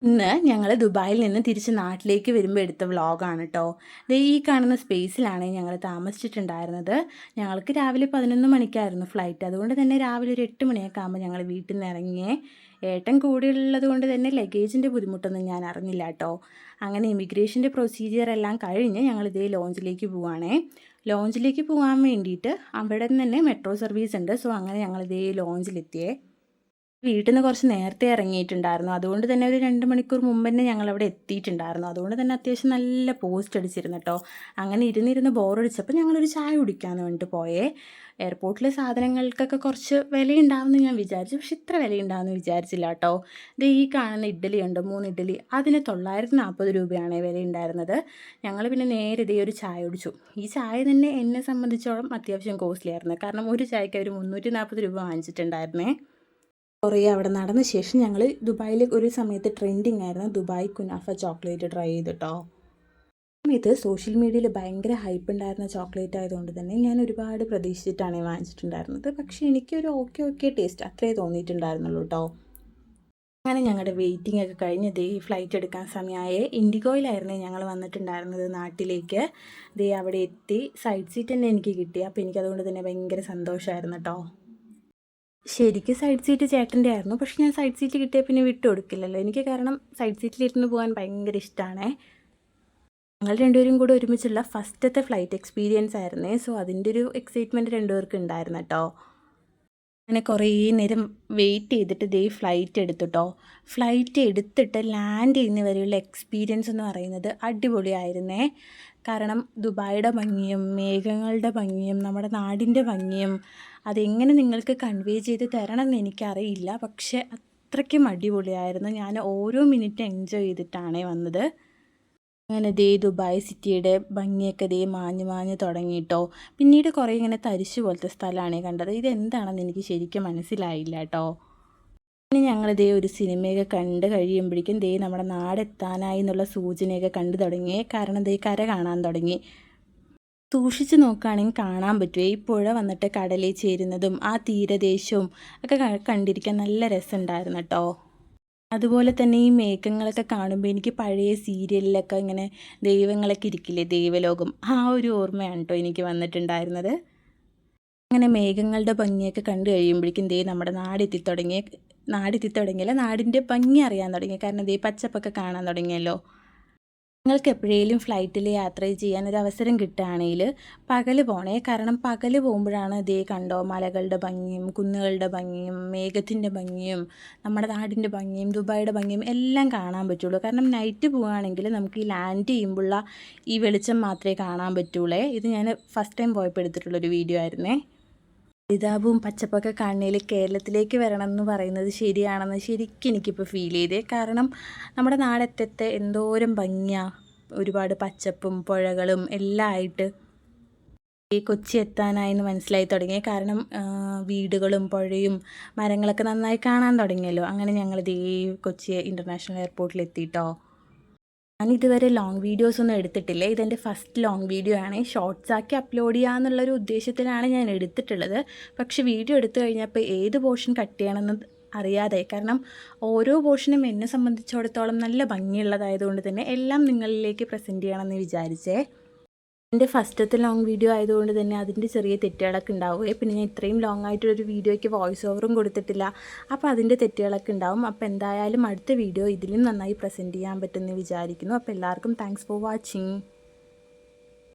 ഇന്ന് ഞങ്ങൾ ദുബായിൽ നിന്ന് തിരിച്ച് നാട്ടിലേക്ക് വരുമ്പോൾ എടുത്ത വ്ളോഗാണ് കേട്ടോ. ദേ ഈ കാണുന്ന സ്പേസിലാണ് ഞങ്ങൾ താമസിച്ചിട്ടുണ്ടായിരുന്നത്. ഞങ്ങൾക്ക് രാവിലെ 11 മണിക്കായിരുന്നു ഫ്ലൈറ്റ്. അതുകൊണ്ട് തന്നെ രാവിലെ ഒരു 8 മണിയൊക്കെ ആകുമ്പോൾ ഞങ്ങൾ വീട്ടിൽ നിന്ന് ഇറങ്ങിയേ. ഏട്ടൻ കൂടെയുള്ളത് കൊണ്ട് തന്നെ ലഗേജിൻ്റെ ബുദ്ധിമുട്ടൊന്നും ഞാൻ അറിഞ്ഞില്ല കേട്ടോ. അങ്ങനെ ഇമിഗ്രേഷൻ്റെ പ്രൊസീജിയർ എല്ലാം കഴിഞ്ഞ് ഞങ്ങൾ ഇതേ ലോഞ്ചിലേക്ക് പോവുകയാണേ. ലോഞ്ചിലേക്ക് പോകാൻ വേണ്ടിയിട്ട് അവിടെ നിന്ന് തന്നെ മെട്രോ സർവീസ് ഉണ്ട്. സോ അങ്ങനെ ഞങ്ങൾ ഇതേ ലോഞ്ചിലെത്തിയേ. വീട്ടിൽ നിന്ന് കുറച്ച് നേരത്തെ ഇറങ്ങിയിട്ടുണ്ടായിരുന്നു. അതുകൊണ്ട് തന്നെ ഒരു 2 മണിക്കൂർ മുമ്പ് തന്നെ ഞങ്ങളവിടെ എത്തിയിട്ടുണ്ടായിരുന്നു. അതുകൊണ്ട് തന്നെ അത്യാവശ്യം നല്ല പോസ്റ്റ് അടിച്ചിരുന്നു കേട്ടോ. അങ്ങനെ ഇരുന്നിരുന്ന് ബോറടിച്ചപ്പോൾ ഞങ്ങളൊരു ചായ കുടിക്കാമെന്ന് പറഞ്ഞിട്ട് പോയേ. എയർപോർട്ടിലെ സാധനങ്ങൾക്കൊക്കെ കുറച്ച് വിലയുണ്ടാവുമെന്ന് ഞാൻ വിചാരിച്ചു. പക്ഷെ ഇത്ര വിലയുണ്ടാവുമെന്ന് വിചാരിച്ചില്ല കേട്ടോ. ഇത് ഈ കാണുന്ന ഇഡ്ഡലി ഉണ്ട്, 3 ഇഡ്ഡലി. അതിന് 940 രൂപയാണ് വിലയുണ്ടായിരുന്നത്. ഞങ്ങൾ പിന്നെ നേരെ ഇതേ ഒരു ചായ കുടിച്ചു. ഈ ചായ തന്നെ എന്നെ സംബന്ധിച്ചോളം അത്യാവശ്യം കോസ്റ്റ്ലി ആയിരുന്നു. കാരണം ഒരു ചായക്ക് ഒരു 340 രൂപ വാങ്ങിച്ചിട്ടുണ്ടായിരുന്നേ. കുറേ അവിടെ നടന്ന ശേഷം ഞങ്ങൾ ദുബായിൽ ഒരു സമയത്ത് ട്രെൻഡിങ് ആയിരുന്നു ദുബായ് കുനാഫ ചോക്ലേറ്റ് ട്രൈ ചെയ്തിട്ടോ. ഇത് സോഷ്യൽ മീഡിയയിൽ ഭയങ്കര ഹൈപ്പ് ഉണ്ടായിരുന്ന ചോക്ലേറ്റ് ആയതുകൊണ്ട് തന്നെ ഞാൻ ഒരുപാട് പ്രതീക്ഷിച്ചിട്ടാണ് വാങ്ങിച്ചിട്ടുണ്ടായിരുന്നത്. പക്ഷേ എനിക്കൊരു ഓക്കെ ടേസ്റ്റ് അത്രേ തോന്നിയിട്ടുണ്ടായിരുന്നുള്ളൂ കേട്ടോ. അങ്ങനെ ഞങ്ങളുടെ വെയിറ്റിംഗ് ഒക്കെ കഴിഞ്ഞ് ദേ ഫ്ലൈറ്റ് എടുക്കാൻ സമയമായേ. ഇൻഡിഗോയിലായിരുന്നു ഞങ്ങൾ വന്നിട്ടുണ്ടായിരുന്നത് നാട്ടിലേക്ക്. ദേ അവിടെ എത്തി സൈഡ് സീറ്റ് തന്നെ എനിക്ക് കിട്ടി. അപ്പോൾ എനിക്കതുകൊണ്ട് തന്നെ ഭയങ്കര സന്തോഷമായിരുന്നു കേട്ടോ. ശരിക്കും സൈഡ് സീറ്റ് ചേട്ടൻ്റെ ആയിരുന്നു. പക്ഷെ ഞാൻ സൈഡ് സീറ്റ് കിട്ടിയാൽ പിന്നെ വിട്ടു കൊടുക്കില്ലല്ലോ എനിക്ക്. കാരണം സൈഡ് സീറ്റിലിരുന്ന് പോകാൻ ഭയങ്കര ഇഷ്ടമാണ്. ഞങ്ങൾ രണ്ടുപേരും കൂടെ ഒരുമിച്ചുള്ള ഫസ്റ്റത്തെ ഫ്ലൈറ്റ് എക്സ്പീരിയൻസ് ആയിരുന്നേ. സോ അതിൻ്റെ ഒരു എക്സൈറ്റ്മെൻറ്റ് രണ്ടുപേർക്കും ഉണ്ടായിരുന്നു കേട്ടോ. അങ്ങനെ കുറേ നേരം വെയിറ്റ് ചെയ്തിട്ട് ദേ ഫ്ലൈറ്റ് എടുത്തിട്ടോ. ഫ്ലൈറ്റ് എടുത്തിട്ട് ലാൻഡ് ചെയ്യുന്ന വരെയുള്ള എക്സ്പീരിയൻസ് എന്ന് പറയുന്നത് അടിപൊളിയായിരുന്നേ. കാരണം ദുബായിയുടെ ഭംഗിയും മേഘങ്ങളുടെ ഭംഗിയും നമ്മുടെ നാടിൻ്റെ ഭംഗിയും അതെങ്ങനെ നിങ്ങൾക്ക് കൺവേ ചെയ്ത് തരണമെന്ന് എനിക്കറിയില്ല. പക്ഷെ അത്രയ്ക്കും അടിപൊളിയായിരുന്നു. ഞാൻ ഓരോ മിനിറ്റ് എൻജോയ് ചെയ്തിട്ടാണ് വന്നത്. അങ്ങനെ ദേ ദുബായ് സിറ്റിയുടെ ഭംഗിയൊക്കെ ദേ മാഞ്ഞ് തുടങ്ങിയിട്ടോ. പിന്നീട് കുറേ ഇങ്ങനെ തരിശു പോലത്തെ സ്ഥലമാണ് കണ്ടത്. ഇതെന്താണെന്ന് എനിക്ക് ശരിക്കും മനസ്സിലായില്ല കേട്ടോ. പിന്നെ ഞങ്ങളിതേ ഒരു സിനിമയൊക്കെ കണ്ട് കഴിയുമ്പോഴേക്കും ദേ നമ്മുടെ നാടെത്താനായി എന്നുള്ള സൂചനയൊക്കെ കണ്ടു തുടങ്ങി. കാരണം ദേ കര കാണാൻ തുടങ്ങി. സൂക്ഷിച്ച് നോക്കുകയാണെങ്കിൽ കാണാൻ പറ്റുമേ. ഈ പുഴ വന്നിട്ട് കടലിൽ ചേരുന്നതും ആ തീരദേശവും ഒക്കെ കണ്ടിരിക്കാൻ നല്ല രസമുണ്ടായിരുന്നു കേട്ടോ. അതുപോലെ തന്നെ ഈ മേഘങ്ങളൊക്കെ കാണുമ്പോൾ എനിക്ക് പഴയ സീരിയലിലൊക്കെ ഇങ്ങനെ ദൈവങ്ങളൊക്കെ ഇരിക്കില്ലേ, ദൈവലോകം, ആ ഒരു ഓർമ്മയാണ് കേട്ടോ എനിക്ക് വന്നിട്ടുണ്ടായിരുന്നത്. അങ്ങനെ മേഘങ്ങളുടെ ഭംഗിയൊക്കെ കണ്ടു കഴിയുമ്പോഴേക്കും ദേ നമ്മുടെ നാടെത്തി തുടങ്ങിയല്ല, നാടിൻ്റെ ഭംഗി അറിയാൻ തുടങ്ങി. കാരണം ദേ പച്ചപ്പൊക്കെ കാണാൻ തുടങ്ങിയല്ലോ. നിങ്ങൾക്ക് എപ്പോഴേലും ഫ്ലൈറ്റിൽ യാത്ര ചെയ്യാൻ ഒരു അവസരം കിട്ടുകയാണെങ്കിൽ പകൽ പോണേ. കാരണം പകൽ പോകുമ്പോഴാണ് ദേ കണ്ടോ മലകളുടെ ഭംഗിയും കുന്നുകളുടെ ഭംഗിയും മേഘത്തിൻ്റെ ഭംഗിയും നമ്മുടെ നാടിൻ്റെ ഭംഗിയും ദുബായിയുടെ ഭംഗിയും എല്ലാം കാണാൻ പറ്റുള്ളൂ. കാരണം നൈറ്റ് പോവുകയാണെങ്കിൽ നമുക്ക് ഈ ലാൻഡ് ചെയ്യുമ്പോഴുള്ള ഈ വെളിച്ചം മാത്രമേ കാണാൻ പറ്റുള്ളൂ. ഇത് ഞാൻ ഫസ്റ്റ് ടൈം പോയപ്പോൾ എടുത്തിട്ടുള്ളൊരു വീഡിയോ ആയിരുന്നേ. ഹരിതാപവും പച്ചപ്പൊക്കെ കാണുന്നതിൽ കേരളത്തിലേക്ക് വരണം എന്ന് പറയുന്നത് ശരിയാണെന്ന് ശരിക്കും എനിക്കിപ്പോൾ ഫീൽ ചെയ്തേ. കാരണം നമ്മുടെ നാടെത്തത്തെ എന്തോരം ഭംഗിയാണ്, ഒരുപാട് പച്ചപ്പും പുഴകളും എല്ലാം ആയിട്ട് ഈ കൊച്ചി എത്താനായെന്ന് മനസ്സിലായി തുടങ്ങി. കാരണം വീടുകളും പുഴയും മരങ്ങളൊക്കെ നന്നായി കാണാൻ തുടങ്ങിയല്ലോ. അങ്ങനെ ഞങ്ങളിത് ഈ കൊച്ചി ഇൻ്റർനാഷണൽ എയർപോർട്ടിൽ എത്തിയിട്ടോ. ഞാനിതുവരെ ലോങ് വീഡിയോസൊന്നും എടുത്തിട്ടില്ല. ഇതെൻ്റെ ഫസ്റ്റ് ലോങ് വീഡിയോ ആണ്. ഷോർട്സ് ആക്കി അപ്ലോഡ് ചെയ്യാമെന്നുള്ളൊരു ഉദ്ദേശത്തിലാണ് ഞാൻ എടുത്തിട്ടുള്ളത്. പക്ഷേ വീഡിയോ എടുത്തു കഴിഞ്ഞപ്പോൾ ഏത് പോർഷൻ കട്ട് ചെയ്യണമെന്ന് അറിയാതെ, കാരണം ഓരോ പോർഷനും എന്നെ സംബന്ധിച്ചിടത്തോളം നല്ല ഭംഗിയുള്ളതായതുകൊണ്ട് തന്നെ എല്ലാം നിങ്ങളിലേക്ക് പ്രസൻറ്റ് ചെയ്യണമെന്ന് വിചാരിച്ചേ. എൻ്റെ ഫസ്റ്റത്തെ ലോങ് വീഡിയോ ആയതുകൊണ്ട് തന്നെ അതിൻ്റെ ചെറിയ തെറ്റുകളൊക്കെ ഉണ്ടാവുകയും പിന്നെ ഞാൻ ഇത്രയും ലോങ് ആയിട്ടൊരു വീഡിയോയ്ക്ക് വോയിസ് ഓവറും കൊടുത്തിട്ടില്ല. അപ്പോൾ അതിൻ്റെ തെറ്റുകളൊക്കെ ഉണ്ടാവും. അപ്പോൾ എന്തായാലും അടുത്ത വീഡിയോ ഇതിലും നന്നായി പ്രസൻറ്റ് ചെയ്യാൻ പറ്റുമെന്ന് വിചാരിക്കുന്നു. അപ്പോൾ എല്ലാവർക്കും താങ്ക്സ് ഫോർ വാച്ചിങ്.